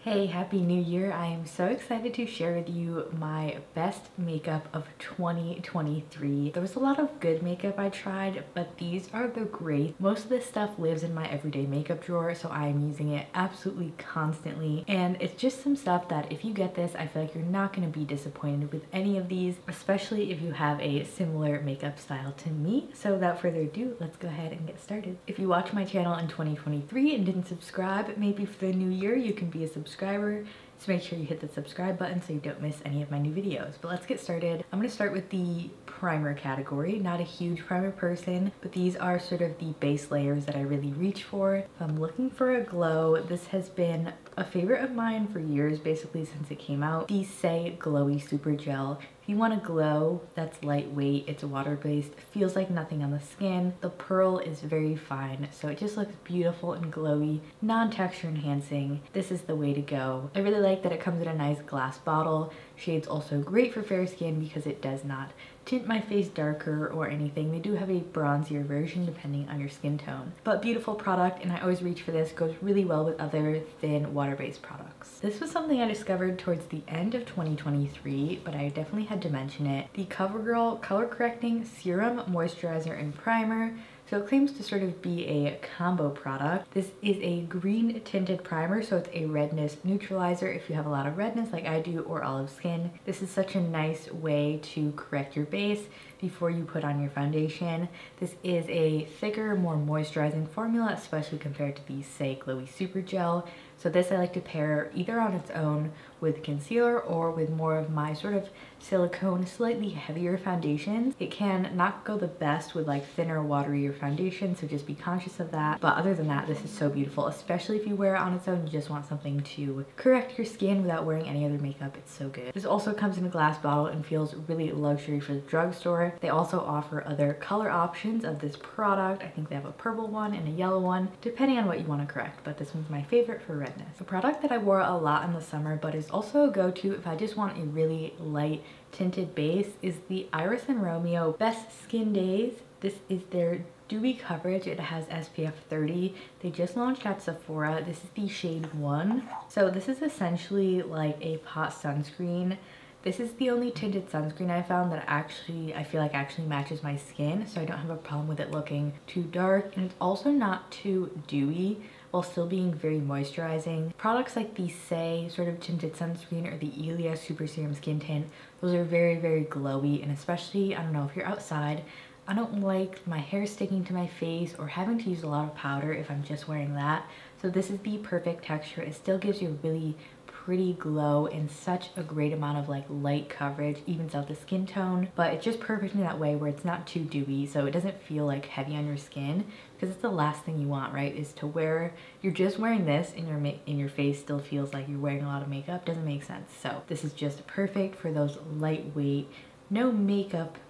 Hey, happy new year. I am so excited to share with you my best makeup of 2023. There was a lot of good makeup I tried, but these are the great. Most of this stuff lives in my everyday makeup drawer, so I am using it absolutely constantly. And it's just some stuff that if you get this, I feel like you're not going to be disappointed with any of these, especially if you have a similar makeup style to me. So without further ado, let's go ahead and get started. If you watch my channel in 2023 and didn't subscribe, maybe for the new year you can be a subscriber. So make sure you hit the subscribe button so you don't miss any of my new videos. But let's get started. I'm going to start with the primer category. Not a huge primer person, but these are sort of the base layers that I really reach for. If I'm looking for a glow, this has been a favorite of mine for years, basically since it came out. The Saie Glowy Super Gel. If you want a glow that's lightweight, it's water-based, feels like nothing on the skin. The pearl is very fine, so it just looks beautiful and glowy, non-texture enhancing. This is the way to go. I really like that it comes in a nice glass bottle. Shade's also great for fair skin because it does not tint my face darker or anything. They do have a bronzier version depending on your skin tone. But beautiful product, and I always reach for this. Goes really well with other thin water-based products. This was something I discovered towards the end of 2023, but I definitely had to mention it. The Covergirl Color Correcting Serum, Moisturizer, and Primer. So it claims to sort of be a combo product. This is a green tinted primer, so it's a redness neutralizer if you have a lot of redness like I do or olive skin. This is such a nice way to correct your base before you put on your foundation. This is a thicker, more moisturizing formula, especially compared to the Saie Glowy Super Gel. So this I like to pair either on its own with concealer or with more of my sort of silicone, slightly heavier foundations. It can not go the best with like thinner, waterier foundation, so just be conscious of that. But other than that, this is so beautiful, especially if you wear it on its own. You just want something to correct your skin without wearing any other makeup. It's so good. This also comes in a glass bottle and feels really luxury for the drugstore. They also offer other color options of this product. I think they have a purple one and a yellow one, depending on what you want to correct, but this one's my favorite for redness. A product that I wore a lot in the summer, but is also a go-to if I just want a really light tinted base, is the Iris&Romeo Best Skin Days. This is their dewy coverage. It has SPF 30. They just launched at Sephora. This is the shade 1. So this is essentially like a pot sunscreen. This is the only tinted sunscreen I found that I feel like actually matches my skin, so I don't have a problem with it looking too dark, and it's also not too dewy while still being very moisturizing. Products like the Saie sort of tinted sunscreen or the e.l.f. Super Serum Skin Tint, those are very, very glowy, and especially, I don't know, if you're outside, I don't like my hair sticking to my face or having to use a lot of powder if I'm just wearing that. So this is the perfect texture. It still gives you a really pretty glow and such a great amount of like light coverage, evens out the skin tone, but it's just perfect in that way where it's not too dewy, so it doesn't feel like heavy on your skin, because it's the last thing you want, right? Is to wear, you're just wearing this and your face still feels like you're wearing a lot of makeup. Doesn't make sense. So this is just perfect for those lightweight, no makeup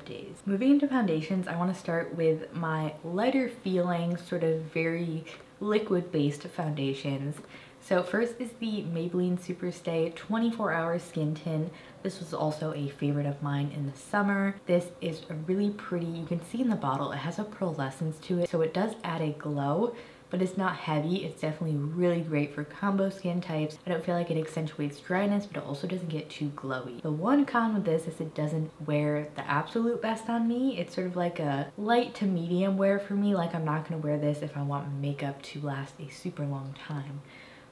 days. Moving into foundations, I want to start with my lighter feeling, sort of very liquid based foundations. So first is the Maybelline Super Stay 24-Hour Skin Tint. This was also a favorite of mine in the summer. This is a really pretty, you can see in the bottle, it has a pearlescence to it, so it does add a glow, but it's not heavy. It's definitely really great for combo skin types. I don't feel like it accentuates dryness, but it also doesn't get too glowy. The one con with this is it doesn't wear the absolute best on me. It's sort of like a light to medium wear for me. Like, I'm not gonna wear this if I want makeup to last a super long time.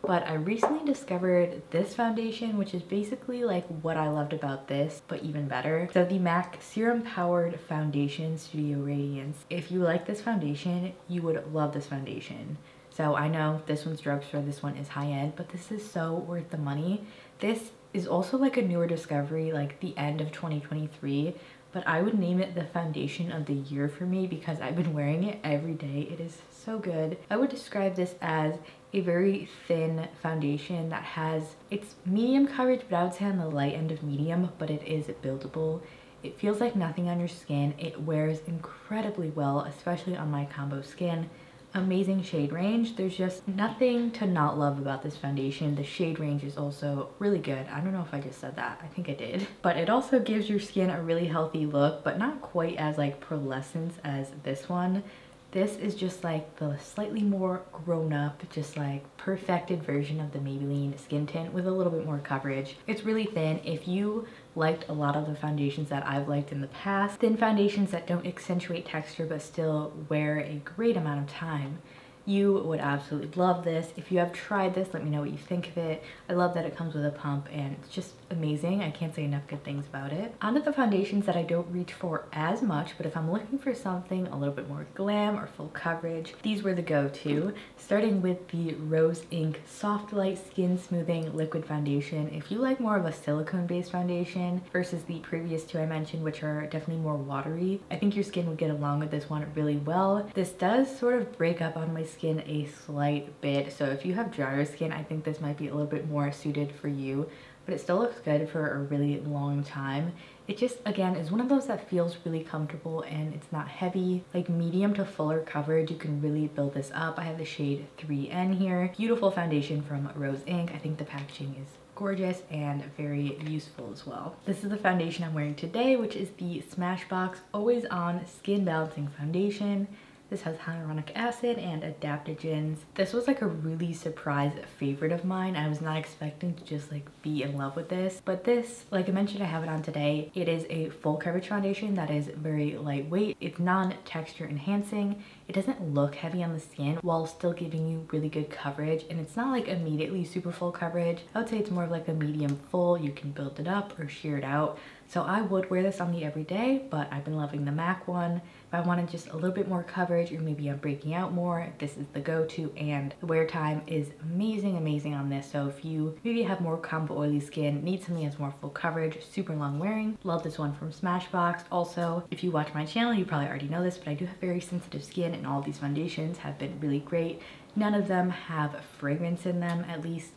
But I recently discovered this foundation, which is basically like what I loved about this, but even better. So the MAC Serum Powered Foundation Studio Radiance. If you like this foundation, you would love this foundation. So I know this one's drugstore, this one is high-end, but this is so worth the money. This is also like a newer discovery, like the end of 2023, but I would name it the foundation of the year for me because I've been wearing it every day. It is so good. I would describe this as a very thin foundation that has, it's medium coverage, but I would say on the light end of medium, but it is buildable. It feels like nothing on your skin. It wears incredibly well, especially on my combo skin. Amazing shade range. There's just nothing to not love about this foundation. The shade range is also really good. I don't know if I just said that. I think I did. But it also gives your skin a really healthy look, but not quite as like pearlescent as this one. This is just like the slightly more grown up, just like perfected version of the Maybelline skin tint with a little bit more coverage. It's really thin. If you liked a lot of the foundations that I've liked in the past, thin foundations that don't accentuate texture but still wear a great amount of time, you would absolutely love this. If you have tried this, let me know what you think of it. I love that it comes with a pump and it's just amazing. I can't say enough good things about it. Onto the foundations that I don't reach for as much, but if I'm looking for something a little bit more glam or full coverage, these were the go-to. Starting with the Rose Inc Softlight Skin Smoothing Liquid Foundation. If you like more of a silicone-based foundation versus the previous two I mentioned, which are definitely more watery, I think your skin would get along with this one really well. This does sort of break up on my skin a slight bit, so if you have drier skin, I think this might be a little bit more suited for you, but it still looks good for a really long time. It just, again, is one of those that feels really comfortable and it's not heavy. Like medium to fuller coverage, you can really build this up. I have the shade 3N here. Beautiful foundation from Rose Inc. I think the packaging is gorgeous and very useful as well. This is the foundation I'm wearing today, which is the Smashbox Always On Skin Balancing Foundation. This has hyaluronic acid and adaptogens. This was like a really surprise favorite of mine. I was not expecting to just like be in love with this, but this, like I mentioned, I have it on today. It is a full coverage foundation that is very lightweight. It's non-texture enhancing. It doesn't look heavy on the skin while still giving you really good coverage, and it's not like immediately super full coverage. I would say it's more of like a medium full. You can build it up or sheer it out. So I would wear this on me every day, but I've been loving the MAC one. If I wanted just a little bit more coverage, or maybe I'm breaking out more, this is the go-to, and the wear time is amazing on this. So if you maybe have more combo oily skin, need something that's more full coverage, super long wearing, love this one from Smashbox. Also, if you watch my channel, you probably already know this, but I do have very sensitive skin, and all of these foundations have been really great. None of them have fragrance in them, at least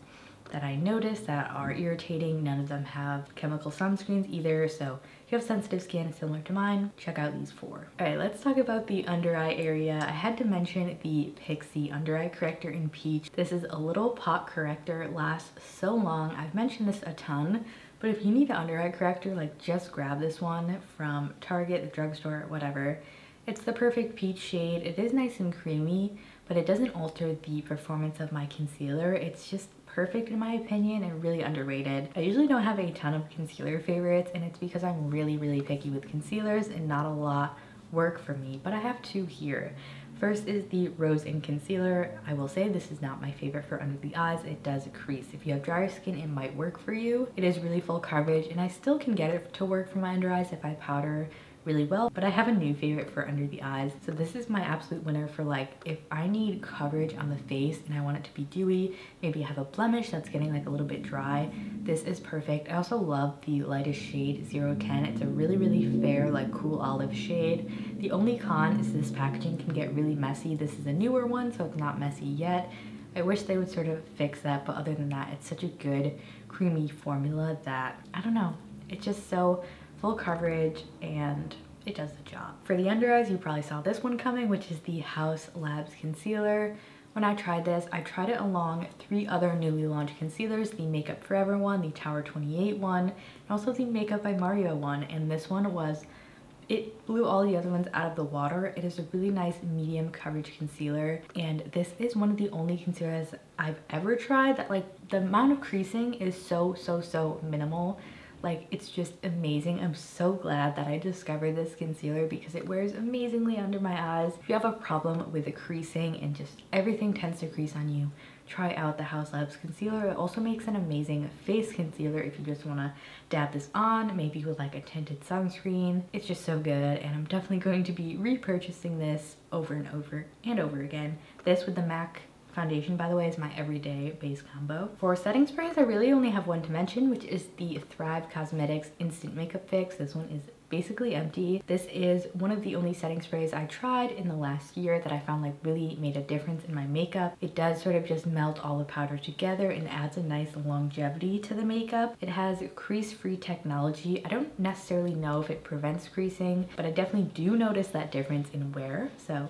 that I noticed, that are irritating. None of them have chemical sunscreens either, so if you have sensitive skin similar to mine, check out these 4. Alright, let's talk about the under eye area. I had to mention the Pixi Under Eye Corrector in Peach. This is a little pot corrector, lasts so long. I've mentioned this a ton, but if you need an under eye corrector, like just grab this one from Target, the drugstore, whatever. It's the perfect peach shade. It is nice and creamy, but it doesn't alter the performance of my concealer. It's just perfect in my opinion and really underrated. I usually don't have a ton of concealer favorites, and it's because I'm really picky with concealers and not a lot work for me, but I have 2 here. First is the Rose Inc Concealer. I will say this is not my favorite for under the eyes. It does crease. If you have drier skin, it might work for you. It is really full coverage, and I still can get it to work for my under eyes if I powder really well, but I have a new favorite for under the eyes. So this is my absolute winner for like if I need coverage on the face and I want it to be dewy, maybe I have a blemish that's getting like a little bit dry, this is perfect. I also love the lightest shade 010. It's a really fair, like cool olive shade. The only con is this packaging can get really messy. This is a newer one, so it's not messy yet. I wish they would sort of fix that, but other than that, it's such a good creamy formula that, I don't know, it's just so full coverage and it does the job. For the under eyes, you probably saw this one coming, which is the Haus Labs Concealer. When I tried this, I tried it along 3 other newly launched concealers, the Makeup Forever one, the Tower 28 one, and also the Makeup by Mario one, and this one was, it blew all the other ones out of the water. It is a really nice medium coverage concealer, and this is one of the only concealers I've ever tried that like the amount of creasing is so minimal. Like, it's just amazing. I'm so glad that I discovered this concealer because it wears amazingly under my eyes. If you have a problem with the creasing and just everything tends to crease on you, try out the Haus Labs Concealer. It also makes an amazing face concealer if you just want to dab this on, maybe with like a tinted sunscreen. It's just so good, and I'm definitely going to be repurchasing this over and over again. This with the MAC foundation, by the way, is my everyday base combo. For setting sprays, I really only have one to mention, which is the Thrive Causemetics Instant Makeup Fix. This one is basically empty. This is one of the only setting sprays I tried in the last year that I found like really made a difference in my makeup. It does sort of just melt all the powder together and adds a nice longevity to the makeup. It has crease-free technology. I don't necessarily know if it prevents creasing, but I definitely do notice that difference in wear, so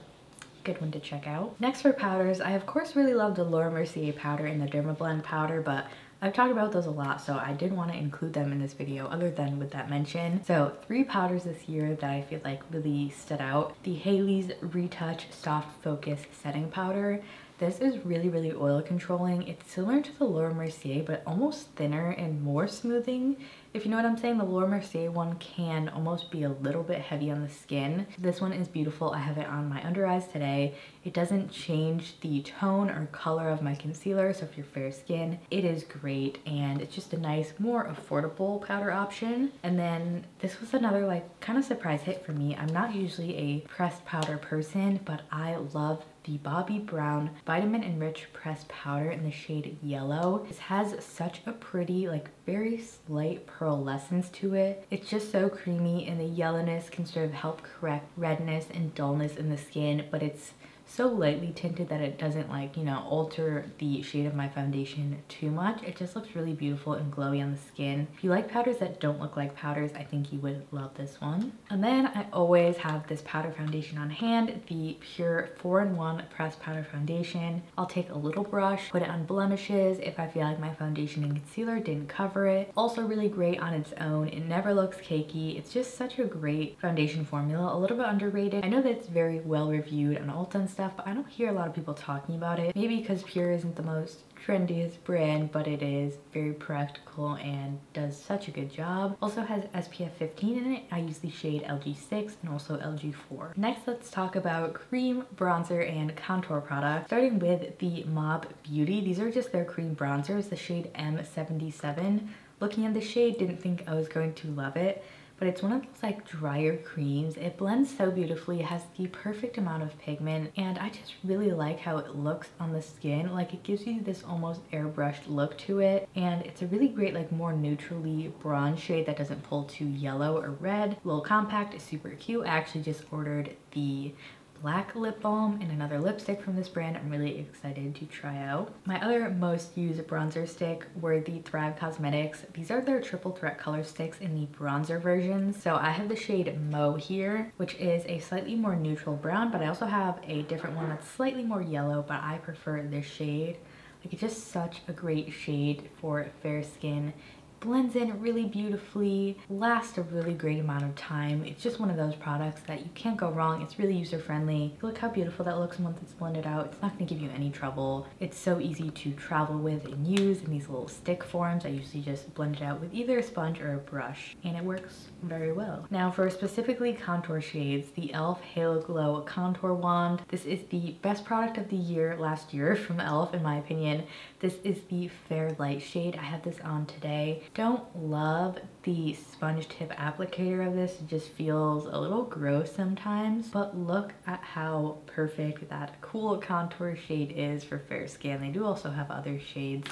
good one to check out. Next for powders, I of course really love the Laura Mercier powder and the Dermablend powder, but I've talked about those a lot, so I did want to include them in this video other than with that mention. So 3 powders this year that I feel like really stood out. The Haley's Retouch Soft Focus Setting Powder. This is really oil controlling. It's similar to the Laura Mercier, but almost thinner and more smoothing. If you know what I'm saying, the Laura Mercier one can almost be a little bit heavy on the skin. This one is beautiful. I have it on my under eyes today. It doesn't change the tone or color of my concealer, so if you're fair skin, it is great, and it's just a nice, more affordable powder option. And then this was another like kind of surprise hit for me. I'm not usually a pressed powder person, but I love the Bobbi Brown Vitamin Enriched Pressed Powder in the shade Yellow. This has such a pretty, like very slight pearlescence to it. It's just so creamy, and the yellowness can sort of help correct redness and dullness in the skin, but it's so lightly tinted that it doesn't like, you know, alter the shade of my foundation too much. It just looks really beautiful and glowy on the skin. If you like powders that don't look like powders, I think you would love this one. And then I always have this powder foundation on hand, the Pure 4-in-1 Pressed Powder Foundation. I'll take a little brush, put it on blemishes if I feel like my foundation and concealer didn't cover it. Also really great on its own. It never looks cakey. It's just such a great foundation formula, a little bit underrated. I know that it's very well reviewed on Ulta and stuff, but I don't hear a lot of people talking about it. Maybe because Pure isn't the most trendiest brand, but it is very practical and does such a good job. Also has SPF 15 in it. I use the shade LG6 and also LG4. Next, let's talk about cream, bronzer, and contour products. Starting with the Mob Beauty. These are just their cream bronzers, the shade M77. Looking at the shade, didn't think I was going to love it, but it's one of those like drier creams. It blends so beautifully. It has the perfect amount of pigment, and I just really like how it looks on the skin. Like it gives you this almost airbrushed look to it, and it's a really great like more neutrally bronze shade that doesn't pull too yellow or red. A little compact, super cute. I actually just ordered the black lip balm and another lipstick from this brand. I'm really excited to try out. My other most used bronzer stick were the Thrive Causemetics. These are their triple threat color sticks in the bronzer version. So I have the shade Mo here, which is a slightly more neutral brown, but I also have a different one that's slightly more yellow, but I prefer this shade. Like it's just such a great shade for fair skin. Blends in really beautifully, lasts a really great amount of time. It's just one of those products that you can't go wrong. It's really user-friendly. Look how beautiful that looks once it's blended out. It's not gonna give you any trouble. It's so easy to travel with and use in these little stick forms. I usually just blend it out with either a sponge or a brush, and it works very well. Now for specifically contour shades, the e.l.f. Halo Glow Contour Wand. This is the best product of the year last year from e.l.f. in my opinion. This is the Fair Light shade. I have this on today. Don't love the sponge tip applicator of this. It just feels a little gross sometimes, but look at how perfect that cool contour shade is for fair skin. They do also have other shades,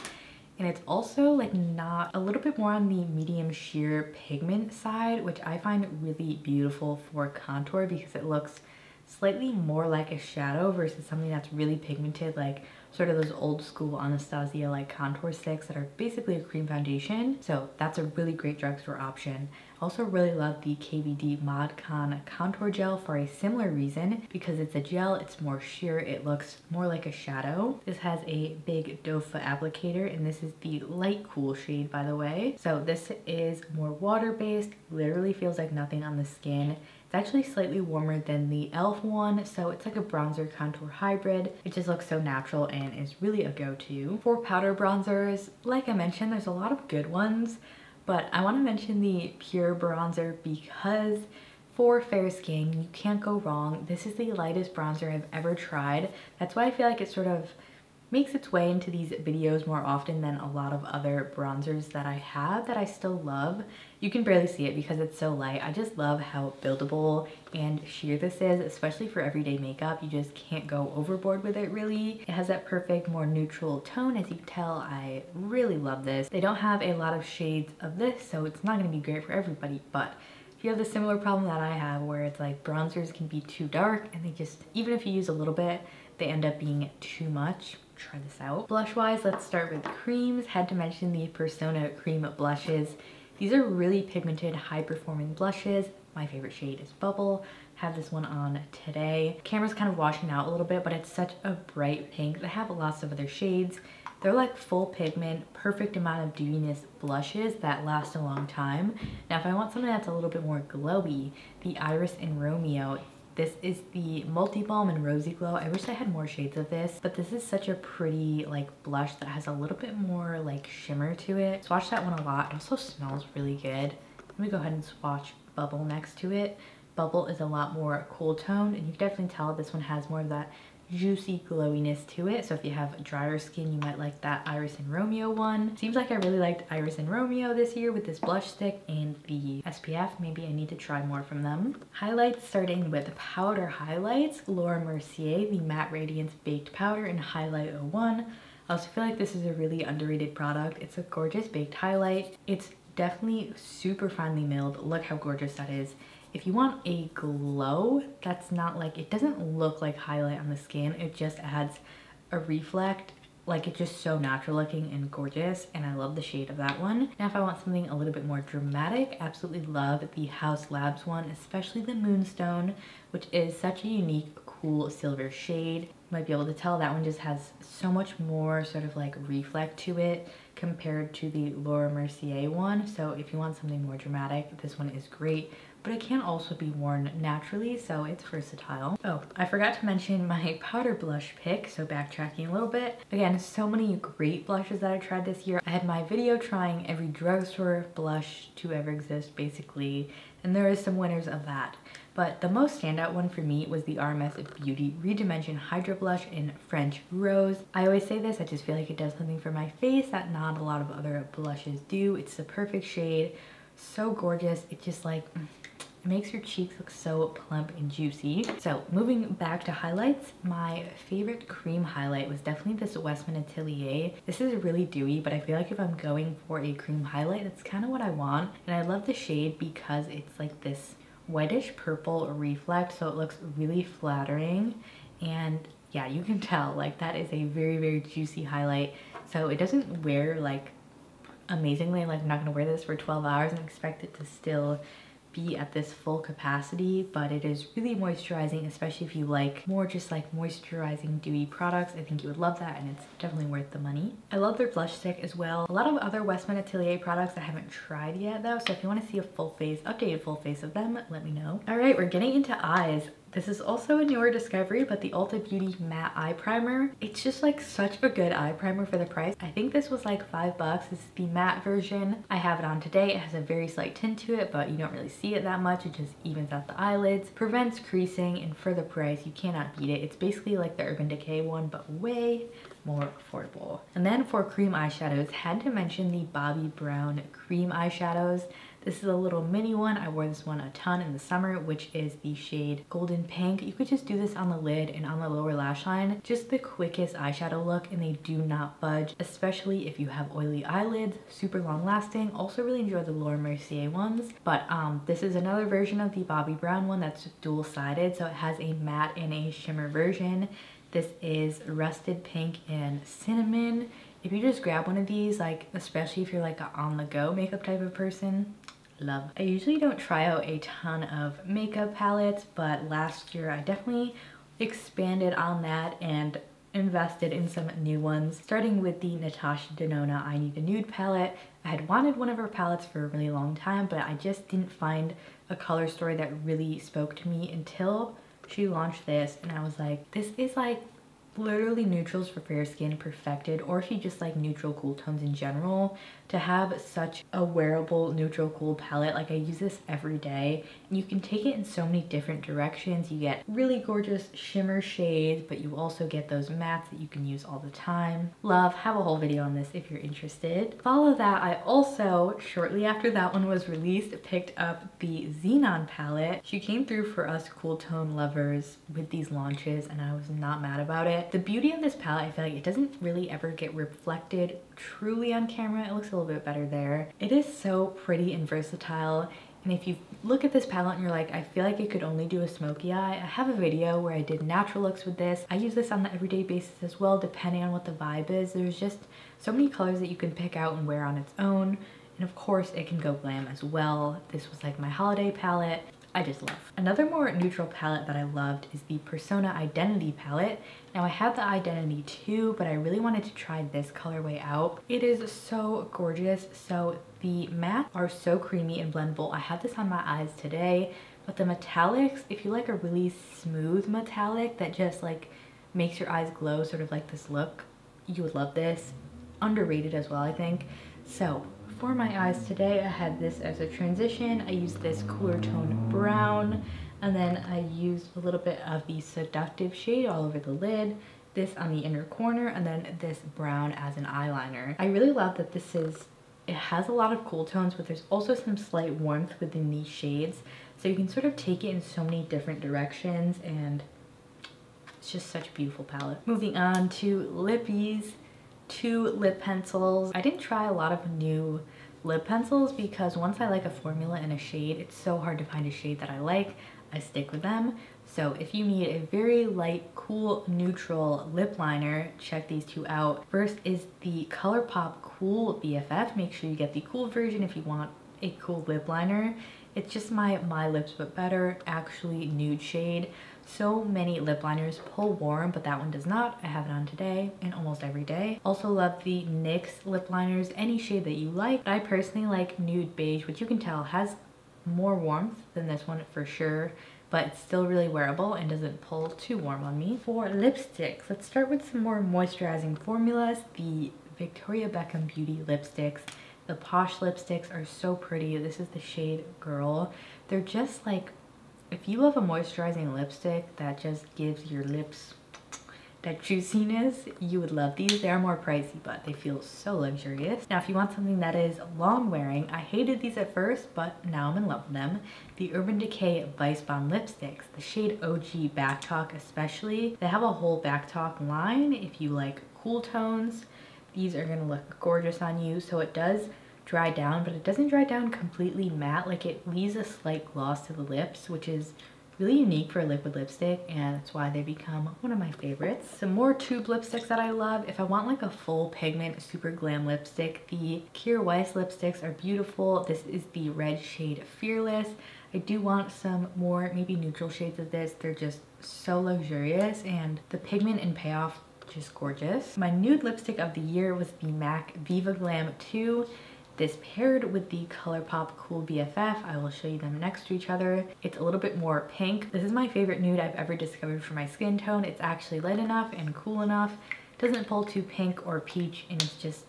and it's also like not a little bit more on the medium sheer pigment side, which I find really beautiful for contour because it looks slightly more like a shadow versus something that's really pigmented, like sort of those old school Anastasia like contour sticks that are basically a cream foundation. So that's a really great drugstore option. Also really love the KVD Modcon contour gel for a similar reason, because it's a gel, it's more sheer, it looks more like a shadow. This has a big doe foot applicator, and this is the light cool shade, by the way. So this is more water-based, literally feels like nothing on the skin. It's actually slightly warmer than the e.l.f. one, so it's like a bronzer contour hybrid. It just looks so natural and is really a go-to. For powder bronzers, like I mentioned, there's a lot of good ones, but I want to mention the Pure bronzer because for fair skin, you can't go wrong. This is the lightest bronzer I've ever tried. That's why I feel like it sort of makes its way into these videos more often than a lot of other bronzers that I have that I still love. You can barely see it because it's so light. I just love how buildable and sheer this is, especially for everyday makeup. You just can't go overboard with it really. It has that perfect, more neutral tone. As you can tell, I really love this. They don't have a lot of shades of this, so it's not gonna be great for everybody, but if you have the similar problem that I have where it's like bronzers can be too dark and they just, even if you use a little bit, they end up being too much. Try this out. Blush wise, let's start with creams. Had to mention the Persona cream blushes. These are really pigmented, high performing blushes. My favorite shade is Bubble. Have this one on today. Camera's kind of washing out a little bit, but it's such a bright pink. They have lots of other shades. They're like full pigment, perfect amount of dewiness blushes that last a long time. Now if I want something that's a little bit more glowy, the Iris&Romeo. This is the Multi Balm and Rosy Glow. I wish I had more shades of this, but this is such a pretty like blush that has a little bit more like shimmer to it. Swatch that one a lot. It also smells really good. Let me go ahead and swatch Bubble next to it. Bubble is a lot more cool tone, and you can definitely tell this one has more of that juicy glowiness to it. So if you have drier skin, you might like that Iris&Romeo one. Seems like I really liked Iris&Romeo this year with this blush stick and the SPF. Maybe I need to try more from them. Highlights, starting with powder highlights. Laura Mercier, the Matte Radiance Baked Powder in Highlight 01. I also feel like this is a really underrated product. It's a gorgeous baked highlight. It's definitely super finely milled. Look how gorgeous that is. If you want a glow that's not like, it doesn't look like highlight on the skin, it just adds a reflect. Like, it's just so natural looking and gorgeous, and I love the shade of that one. Now if I want something a little bit more dramatic, absolutely love the Haus Labs one, especially the Moonstone, which is such a unique, cool silver shade. You might be able to tell that one just has so much more sort of like reflect to it compared to the Laura Mercier one. So if you want something more dramatic, this one is great. But it can also be worn naturally, so it's versatile. Oh, I forgot to mention my powder blush pick, so backtracking a little bit. Again, so many great blushes that I tried this year. I had my video trying every drugstore blush to ever exist, basically, and there is some winners of that. But the most standout one for me was the RMS Beauty Redimension Hydra Blush in French Rose. I always say this, I just feel like it does something for my face that not a lot of other blushes do. It's the perfect shade, so gorgeous. It just like, it makes your cheeks look so plump and juicy. So moving back to highlights, my favorite cream highlight was definitely this Westman Atelier. This is really dewy, but I feel like if I'm going for a cream highlight, that's kind of what I want. And I love the shade because it's like this whitish purple reflect, so it looks really flattering. And yeah, you can tell like that is a very, very juicy highlight. So it doesn't wear like amazingly. Like, I'm not gonna wear this for 12 hours and expect it to still be at this full capacity, but it is really moisturizing, especially if you like more just like moisturizing dewy products. I think you would love that, and it's definitely worth the money. I love their blush stick as well. A lot of other Westman Atelier products I haven't tried yet though, so if you want to see a full face, updated full face of them, let me know. All right, we're getting into eyes. This is also a newer discovery, but the Ulta Beauty Matte Eye Primer. It's just like such a good eye primer for the price. I think this was like $5. This is the matte version. I have it on today. It has a very slight tint to it, but you don't really see it that much. It just evens out the eyelids, prevents creasing, and for the price, you cannot beat it. It's basically like the Urban Decay one, but way more affordable. And then for cream eyeshadows, had to mention the Bobbi Brown cream eyeshadows. This is a little mini one. I wore this one a ton in the summer, which is the shade Golden Pink. You could just do this on the lid and on the lower lash line. Just the quickest eyeshadow look, and they do not budge, especially if you have oily eyelids, super long lasting. Also really enjoy the Laura Mercier ones, but this is another version of the Bobbi Brown one that's dual-sided, so it has a matte and a shimmer version. This is Rusted Pink and Cinnamon. If you just grab one of these, like especially if you're like an on-the-go makeup type of person, love. I usually don't try out a ton of makeup palettes, but last year I definitely expanded on that and invested in some new ones, starting with the Natasha Denona I Need a Nude palette. I had wanted one of her palettes for a really long time, but I just didn't find a color story that really spoke to me until she launched this, and I was like, this is like literally neutrals for fair skin perfected, or if you just like neutral cool tones in general. To have such a wearable neutral cool palette, like I use this every day, and you can take it in so many different directions. You get really gorgeous shimmer shades, but you also get those mattes that you can use all the time. Love. Have a whole video on this if you're interested. Follow that, I also, shortly after that one was released, picked up the Xenon palette. She came through for us cool tone lovers with these launches, and I was not mad about it. The beauty of this palette, I feel like it doesn't really ever get reflected truly on camera. It looks a little bit better there. It is so pretty and versatile, and if you look at this palette and you're like, I feel like it could only do a smoky eye, I have a video where I did natural looks with this. I use this on the everyday basis as well, depending on what the vibe is. There's just so many colors that you can pick out and wear on its own, and of course it can go glam as well. This was like my holiday palette. I just love. Another more neutral palette that I loved is the Persona Identity palette. Now I have the Identity too, but I really wanted to try this colorway out. It is so gorgeous. So the mattes are so creamy and blendable. I had this on my eyes today, but the metallics, if you like a really smooth metallic that just like makes your eyes glow, sort of like this look, you would love this. Underrated as well, I think. So for my eyes today, I had this as a transition. I used this cooler tone brown, and then I used a little bit of the Seductive shade all over the lid, this on the inner corner, and then this brown as an eyeliner. I really love that it has a lot of cool tones, but there's also some slight warmth within these shades. So you can sort of take it in so many different directions, and it's just such a beautiful palette. Moving on to lippies. 2 lip pencils. I didn't try a lot of new lip pencils because once I like a formula in a shade, it's so hard to find a shade that I like. I stick with them. So if you need a very light, cool, neutral lip liner, check these 2 out. First is the ColourPop Cool BFF. Make sure you get the cool version if you want a cool lip liner. It's just my Lips But Better, actually nude shade. So many lip liners pull warm, but that one does not. I have it on today and almost every day. Also love the NYX lip liners, any shade that you like. I personally like nude beige, which you can tell has more warmth than this one for sure, but it's still really wearable and doesn't pull too warm on me. For lipsticks, let's start with some more moisturizing formulas. The Victoria Beckham Beauty lipsticks. The Posh lipsticks are so pretty. This is the shade Girl. They're just like, if you love a moisturizing lipstick that just gives your lips that juiciness, you would love these. They are more pricey, but they feel so luxurious. Now, if you want something that is long wearing, I hated these at first, but now I'm in love with them. The Urban Decay Vice Bomb lipsticks, the shade OG Back Talk especially. They have a whole Back Talk line. If you like cool tones, these are gonna look gorgeous on you. So it does dry down, but it doesn't dry down completely matte. Like, it leaves a slight gloss to the lips, which is really unique for a liquid lipstick, and that's why they become one of my favorites. Some more tube lipsticks that I love. If I want like a full pigment super glam lipstick, the Kier Weiss lipsticks are beautiful. This is the red shade Fearless. I do want some more maybe neutral shades of this. They're just so luxurious, and the pigment and payoff just gorgeous. My nude lipstick of the year was the MAC Viva Glam 2. This paired with the ColourPop Cool BFF. I will show you them next to each other. It's a little bit more pink. This is my favorite nude I've ever discovered for my skin tone. It's actually light enough and cool enough. Doesn't pull too pink or peach, and it's just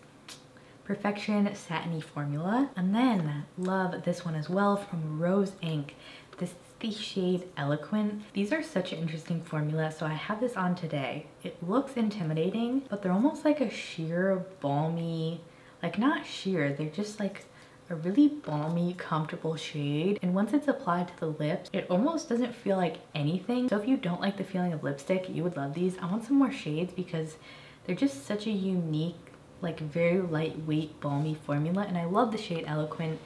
perfection satiny formula. And then love this one as well from Rose Inc. This is the shade Eloquent. These are such an interesting formula. So I have this on today. It looks intimidating, but they're almost like a sheer, balmy, like not sheer, they're just like a really balmy, comfortable shade. And once it's applied to the lips, it almost doesn't feel like anything. So if you don't like the feeling of lipstick, you would love these. I want some more shades because they're just such a unique, like very lightweight, balmy formula. And I love the shade Eloquent.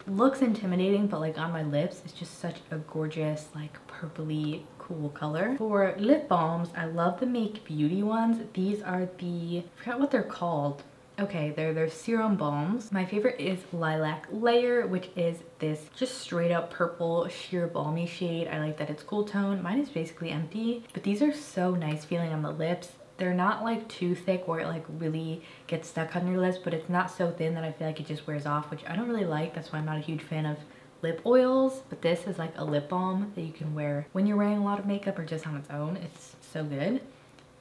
It looks intimidating, but like on my lips, it's just such a gorgeous, like purpley, cool color. For lip balms, I love the Make Beauty ones. These are the, I forgot what they're called. Okay, they're serum balms. My favorite is Lilac Layer, which is this just straight up purple sheer balmy shade. I like that it's cool tone. Mine is basically empty, but these are so nice feeling on the lips. They're not like too thick where it like really gets stuck on your lips, but it's not so thin that I feel like it just wears off, which I don't really like. That's why I'm not a huge fan of lip oils, but this is like a lip balm that you can wear when you're wearing a lot of makeup or just on its own. It's so good.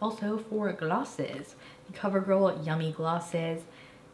Also for glosses, the Covergirl Yummy Glosses.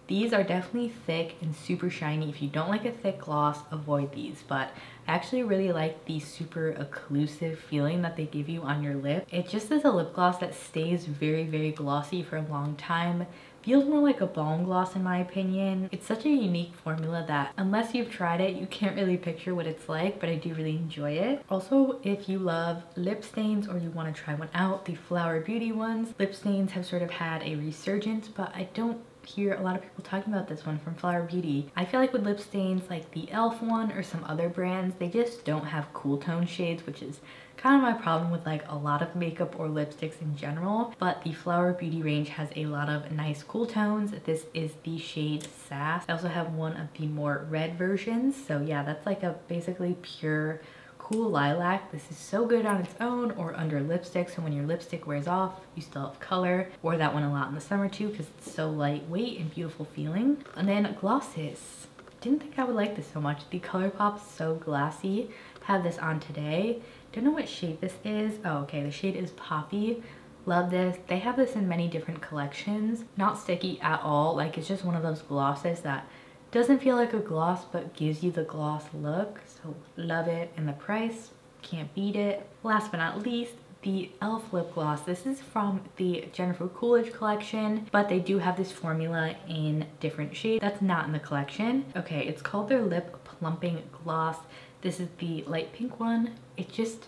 These are definitely thick and super shiny. If you don't like a thick gloss, avoid these, but I actually really like the super occlusive feeling that they give you on your lip. It just is a lip gloss that stays very, very glossy for a long time. Feels more like a balm gloss in my opinion. It's such a unique formula that unless you've tried it, you can't really picture what it's like, but I do really enjoy it. Also, if you love lip stains or you want to try one out, the Flower Beauty ones. Lip stains have sort of had a resurgence, but I don't hear a lot of people talking about this one from Flower Beauty. I feel like with lip stains like the e.l.f. one or some other brands, they just don't have cool tone shades, which is kind of my problem with like a lot of makeup or lipsticks in general. But the Flower Beauty range has a lot of nice cool tones. This is the shade Sass. I also have one of the more red versions. So yeah, that's like a basically pure Cool Lilac. This is so good on its own or under lipstick, so when your lipstick wears off, you still have color. Wore that one a lot in the summer too because it's so lightweight and beautiful feeling. And then glosses. Didn't think I would like this so much. The ColourPop's So Glassy. Have this on today. Don't know what shade this is. Oh, okay, the shade is Poppy. Love this. They have this in many different collections. Not sticky at all. Like, it's just one of those glosses that doesn't feel like a gloss but gives you the gloss look. So love it. And the price, can't beat it. Last but not least, the e.l.f. lip gloss. This is from the Jennifer Coolidge collection, but they do have this formula in different shades that's not in the collection. Okay, it's called their Lip Plumping Gloss. This is the light pink one. It's just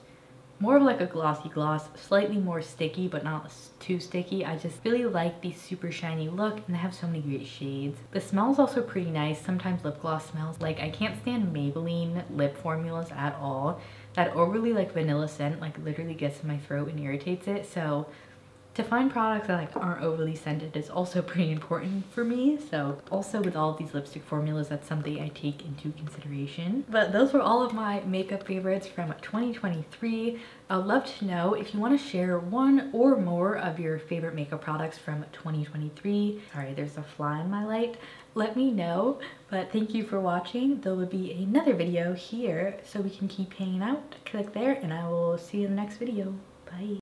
more of like a glossy gloss, slightly more sticky but not too sticky. I just really like the super shiny look, and they have so many great shades. The smell is also pretty nice. Sometimes lip gloss smells like, I can't stand Maybelline lip formulas at all. That overly like vanilla scent like literally gets in my throat and irritates it. So to find products that like aren't overly scented is also pretty important for me. So also with all of these lipstick formulas, that's something I take into consideration. But those were all of my makeup favorites from 2023. I'd love to know if you want to share one or more of your favorite makeup products from 2023. Sorry, there's a fly in my light. Let me know. But thank you for watching. There will be another video here so we can keep hanging out. Click there and I will see you in the next video. Bye.